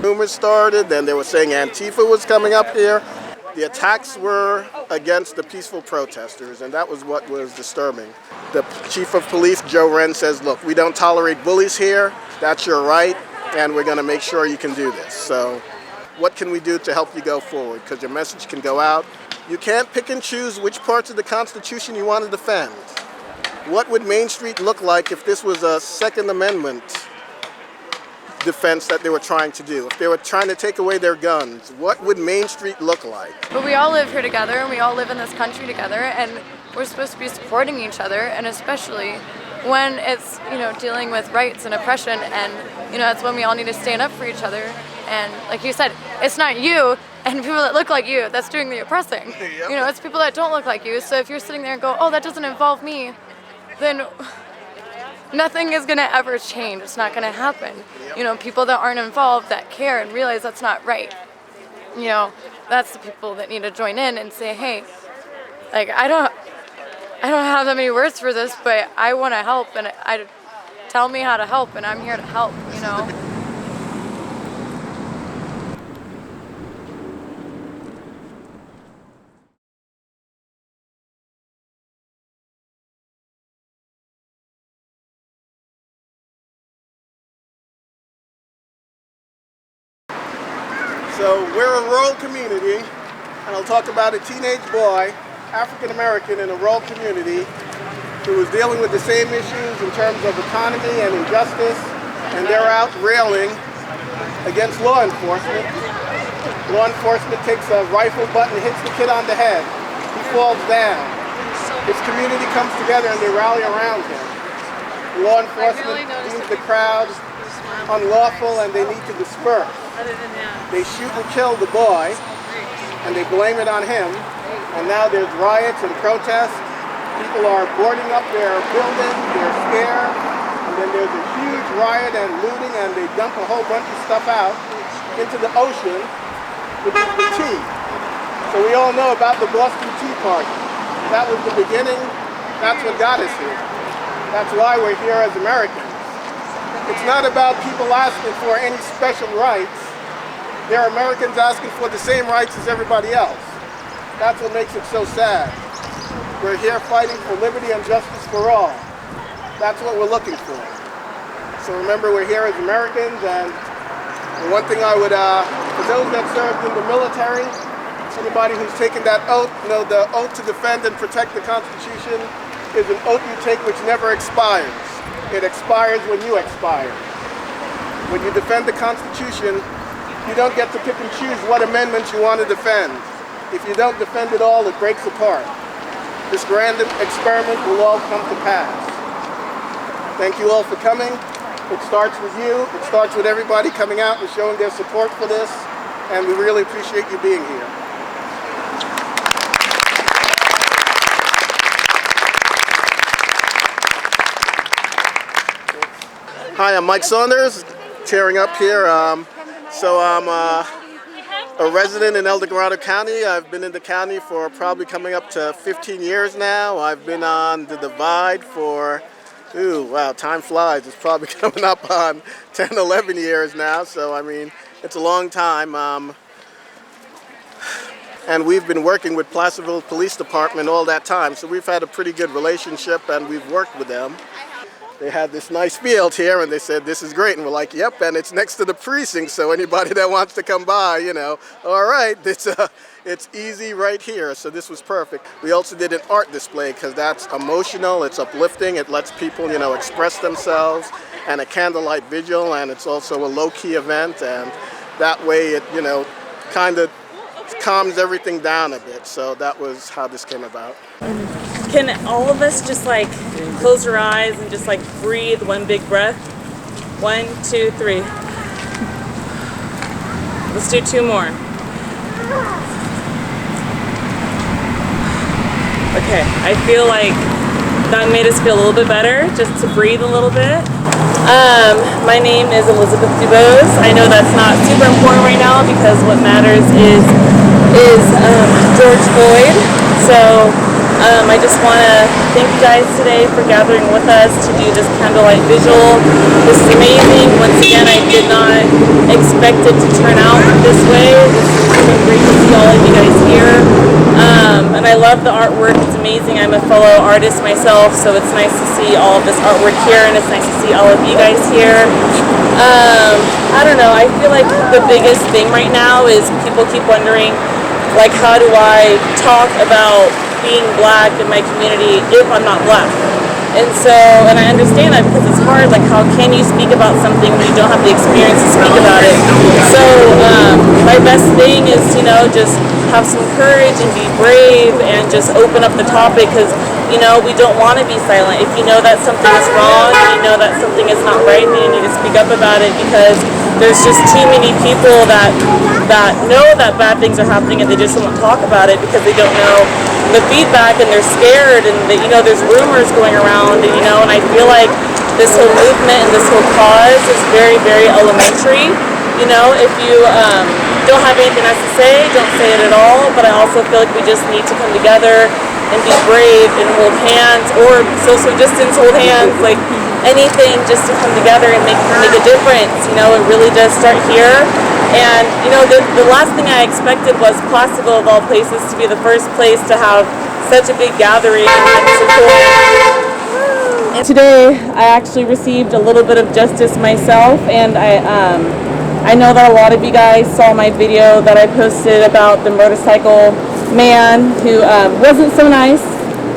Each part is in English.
rumors started, then they were saying Antifa was coming up here. The attacks were against the peaceful protesters, and that was what was disturbing. The chief of police, Joe Wren, says, look, we don't tolerate bullies here. That's your right, and we're going to make sure you can do this. So what can we do to help you go forward? Because your message can go out. You can't pick and choose which parts of the Constitution you want to defend. What would Main Street look like if this was a Second Amendment defense that they were trying to do? If they were trying to take away their guns, what would Main Street look like? But we all live here together, and we all live in this country together, and we're supposed to be supporting each other, and especially when it's, dealing with rights and oppression, and, that's when we all need to stand up for each other. And like you said, it's not you and people that look like you that's doing the oppressing. Yep. It's people that don't look like you. So if you're sitting there and go, oh, that doesn't involve me, then nothing is going to ever change. It's not going to happen. Yep. People that aren't involved, that care and realize that's not right, that's the people that need to join in and say, hey, like, I don't have that many words for this, but I want to help, and tell me how to help, and I'm here to help, So we're a rural community, and I'll talk about a teenage boy, African American in a rural community, who was dealing with the same issues in terms of economy and injustice, and they're out railing against law enforcement. Law enforcement takes a rifle butt and hits the kid on the head. He falls down. His community comes together and they rally around him. Law enforcement deems the crowd unlawful and they need to disperse. They shoot and kill the boy, and they blame it on him. And now there's riots and protests. People are boarding up their buildings, they're scared. And then there's a huge riot and looting, and they dump a whole bunch of stuff out into the ocean, which is the tea. So we all know about the Boston Tea Party. That was the beginning. That's what got us here. That's why we're here as Americans. It's not about people asking for any special rights. They're Americans asking for the same rights as everybody else. That's what makes it so sad. We're here fighting for liberty and justice for all. That's what we're looking for. So remember, we're here as Americans, and the one thing I would, for those that served in the military, anybody who's taken that oath, the oath to defend and protect the Constitution is an oath you take which never expires. It expires when you expire. When you defend the Constitution, you don't get to pick and choose what amendments you want to defend. If you don't defend it all, it breaks apart. This grand experiment will all come to pass. Thank you all for coming. It starts with you. It starts with everybody coming out and showing their support for this, and we really appreciate you being here. Hi, I'm Mike Saunders, tearing up here. So I'm a resident in El Dorado County. I've been in the county for probably coming up to 15 years now. I've been on the Divide for, wow, time flies. It's probably coming up on 10, 11 years now. So, I mean, it's a long time. And we've been working with Placerville Police Department all that time. So we've had a pretty good relationship, and we've worked with them. They had this nice field here, and they said, this is great. And we're like, yep, and it's next to the precinct, so anybody that wants to come by, all right, it's easy right here. So this was perfect. We also did an art display because that's emotional, it's uplifting, it lets people, express themselves, and a candlelight vigil, and it's also a low-key event, and that way it, kind of calms everything down a bit. So that was how this came about. Can all of us just close our eyes and just breathe one big breath? 1, 2, 3. Let's do 2 more. Okay, I feel like that made us feel a little bit better, just to breathe a little bit. My name is Elizabeth Dubose. I know that's not super important right now because what matters is George Floyd. So I just want to thank you guys today for gathering with us to do this candlelight visual. This is amazing. Once again, I did not expect it to turn out this way. It's been great to see all of you guys here. And I love the artwork. It's amazing. I'm a fellow artist myself, so it's nice to see all of this artwork here, and it's nice to see all of you guys here. I don't know. I feel like the biggest thing right now is people keep wondering, like, how do I talk about being black in my community if I'm not black? And so, and I understand that because it's hard. Like, how can you speak about something when you don't have the experience to speak about it? So, my best thing is, you know, just have some courage and be brave and just open up the topic, because, you know, we don't want to be silent. If you know that something is wrong, you know that something is not right, then you need to speak up about it, because there's just too many people that know that bad things are happening and they just won't talk about it because they don't know the feedback, and they're scared, and they, you know, there's rumors going around, and, you know, and I feel like this whole movement and this whole cause is very, very elementary. You know, if you don't have anything else to say, don't say it at all. But I also feel like we just need to come together and be brave and hold hands, or social distance, hold hands, like anything, just to come together and make a difference. You know, it really does start here. And, you know, the last thing I expected was Placerville, of all places, to be the first place to have such a big gathering and support. Today, I actually received a little bit of justice myself, and I know that a lot of you guys saw my video that I posted about the motorcycle man who wasn't so nice,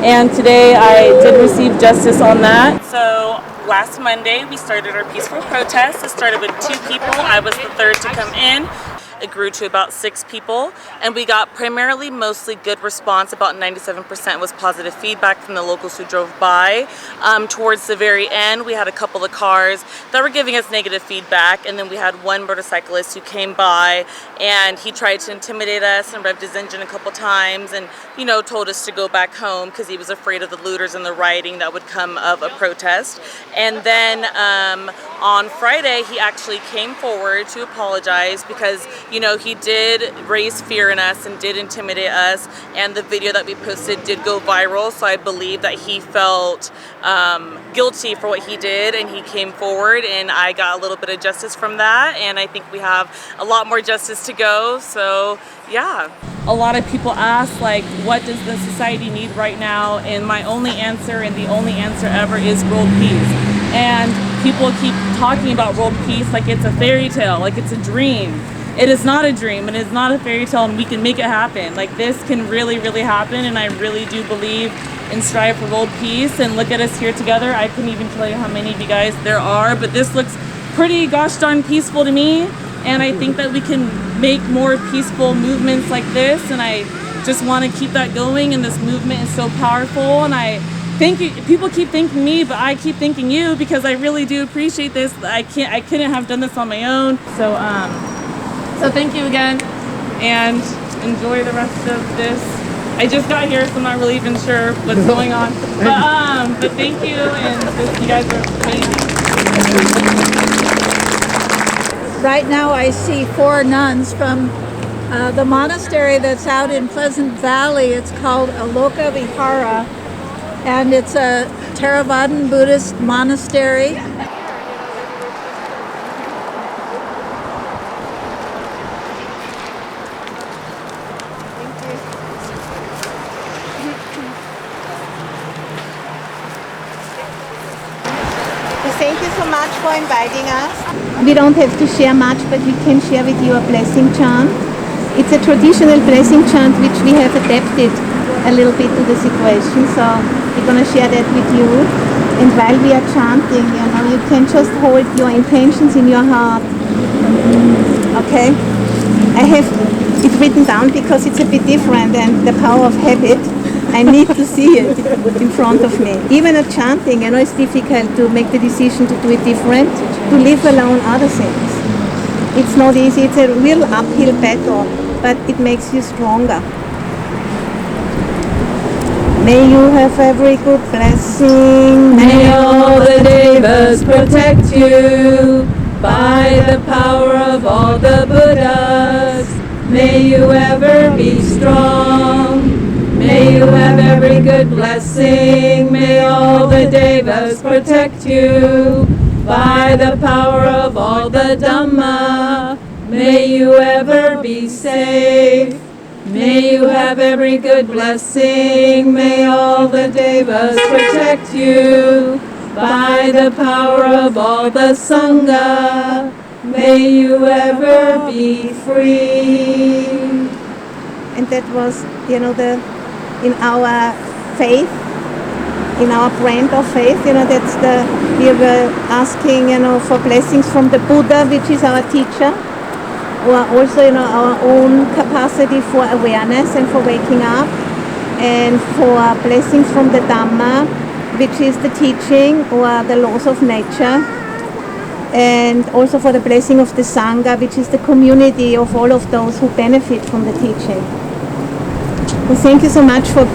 and today I did receive justice on that. So last Monday we started our peaceful protest. It started with 2 people. I was the third to come in. It grew to about 6 people, and we got primarily mostly good response. About 97% was positive feedback from the locals who drove by. Towards the very end, we had a couple of cars that were giving us negative feedback, and then we had one motorcyclist who came by, and he tried to intimidate us and revved his engine a couple times, and, you know, told us to go back home because he was afraid of the looters and the rioting that would come of a protest. And then on Friday, he actually came forward to apologize because, you know, he did raise fear in us and did intimidate us, and the video that we posted did go viral, so I believe that he felt guilty for what he did, and he came forward, and I got a little bit of justice from that, and I think we have a lot more justice to go. So yeah. A lot of people ask, like, what does the society need right now? And my only answer, and the only answer ever, is world peace. And people keep talking about world peace like it's a fairy tale, like it's a dream. It is not a dream, and it is not a fairy tale, and we can make it happen. Like, this can really, really happen, and I really do believe and strive for world peace. And look at us here together. I couldn't even tell you how many of you guys there are, but this looks pretty gosh darn peaceful to me, and I think that we can make more peaceful movements like this, and I just want to keep that going, and this movement is so powerful, and I thank you. People keep thanking me, but I keep thanking you because I really do appreciate this. I couldn't have done this on my own. So thank you again, and enjoy the rest of this. I just got here, so I'm not really even sure what's going on. But thank you, and you guys are amazing. Right now I see 4 nuns from the monastery that's out in Pleasant Valley. It's called Aloka Vihara, and it's a Theravadan Buddhist monastery. Thank you so much for inviting us. We don't have to share much, but we can share with you a blessing chant. It's a traditional blessing chant which we have adapted a little bit to the situation, so we're going to share that with you. And while we are chanting, you know, you can just hold your intentions in your heart. Okay? I have it written down because it's a bit different, and the power of habit, I need to see it in front of me. Even at chanting, you know, it's difficult to make the decision to do it different, to leave alone other things. It's not easy. It's a real uphill battle, but it makes you stronger. May you have every good blessing. May all the devas protect you by the power of all the Buddhas. May you ever be strong. May you have every good blessing. May all the devas protect you. By the power of all the Dhamma, may you ever be safe. May you have every good blessing. May all the devas protect you. By the power of all the Sangha, may you ever be free. And that was, in our faith, in our brand of faith, that's we were asking, for blessings from the Buddha, which is our teacher, or also, our own capacity for awareness and for waking up, and for blessings from the Dhamma, which is the teaching or the laws of nature, and also for the blessing of the Sangha, which is the community of all of those who benefit from the teaching. Well, thank you so much for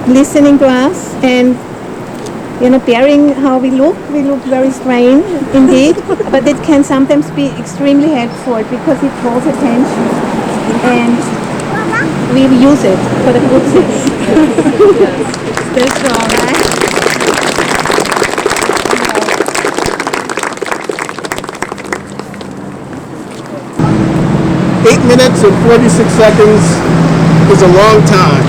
listening to us and bearing how we look. We look very strange indeed, but it can sometimes be extremely helpful because it draws attention and we use it for the good things. Stay strong, Right? 8 minutes and 46 seconds is a long time.